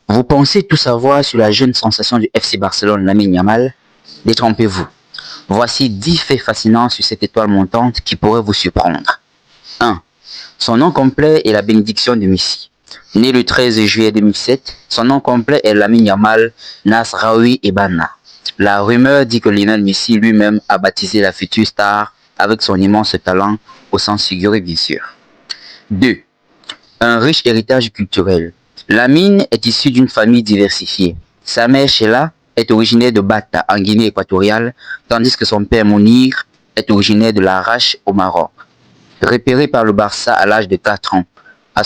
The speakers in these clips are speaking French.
Vous pensez tout savoir sur la jeune sensation du FC Barcelone, Lamine Yamal? Détrompez-vous. Voici 10 faits fascinants sur cette étoile montante qui pourraient vous surprendre. 1. Son nom complet est la bénédiction de Messi. Né le 13 juillet 2007, son nom complet est Lamine Yamal Nasraoui Ebana. La rumeur dit que Lionel Messi lui-même a baptisé la future star avec son immense talent, au sens figuré bien sûr. 2. Un riche héritage culturel. Lamine est issu d'une famille diversifiée. Sa mère Sheila est originaire de Bata en Guinée équatoriale, tandis que son père Mounir est originaire de l'Arrache au Maroc. Repéré par le Barça à l'âge de 4 ans, à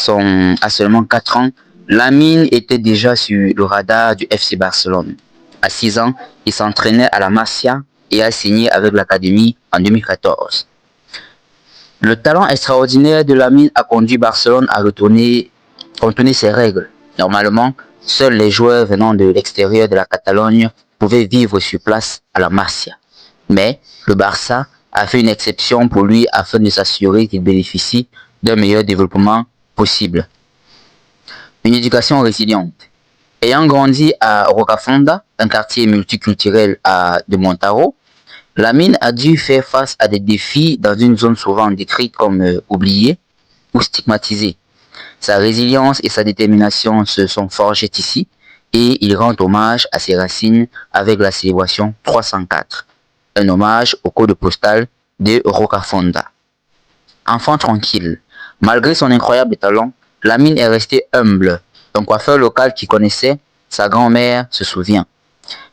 seulement 4 ans, Lamine était déjà sur le radar du FC Barcelone. À 6 ans, il s'entraînait à la Masia et a signé avec l'académie en 2014. Le talent extraordinaire de Lamine a conduit Barcelone à contourner ses règles. Normalement, seuls les joueurs venant de l'extérieur de la Catalogne pouvaient vivre sur place à la Masia. Mais le Barça a fait une exception pour lui afin de s'assurer qu'il bénéficie d'un meilleur développement possible. Une éducation résiliente. Ayant grandi à Rocafonda, un quartier multiculturel de Montaro, Lamine a dû faire face à des défis dans une zone souvent décrite comme oubliée ou stigmatisée. Sa résilience et sa détermination se sont forgées ici et il rend hommage à ses racines avec la célébration 304, un hommage au code postal de Rocafonda. Enfant tranquille, malgré son incroyable talent, Lamine est resté humble. Un coiffeur local qui connaissait sa grand-mère se souvient.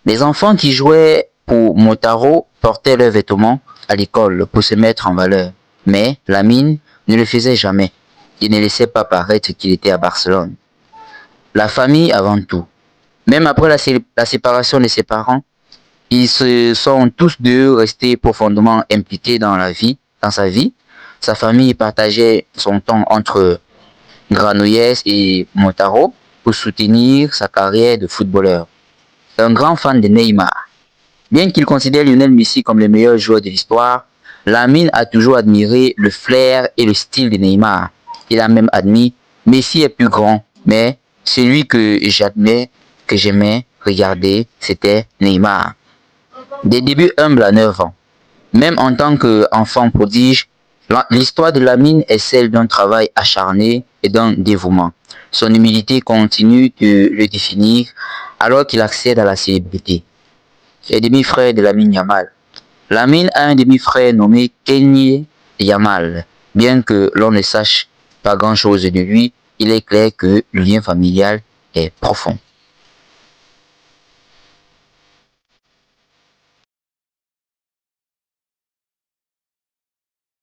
Les enfants qui jouaient pour Motaro portaient leurs vêtements à l'école pour se mettre en valeur. Mais Lamine ne le faisait jamais. Il ne laissait pas paraître qu'il était à Barcelone. La famille avant tout. Même après la séparation de ses parents, ils se sont tous deux restés profondément impliqués dans sa vie. Sa famille partageait son temps entre Granollers et Motaro pour soutenir sa carrière de footballeur. Un grand fan de Neymar. Bien qu'il considère Lionel Messi comme le meilleur joueur de l'histoire, Lamine a toujours admiré le flair et le style de Neymar. Il a même admis, Messi est plus grand, mais celui que j'aimais regarder, c'était Neymar. Des débuts humbles à 9 ans. Même en tant qu'enfant prodige, l'histoire de Lamine est celle d'un travail acharné et d'un dévouement. Son humilité continue de le définir alors qu'il accède à la célébrité. Les demi-frères de Lamine Yamal. Lamine a un demi-frère nommé Kenny Yamal. Bien que l'on ne sache pas grand-chose de lui, il est clair que le lien familial est profond.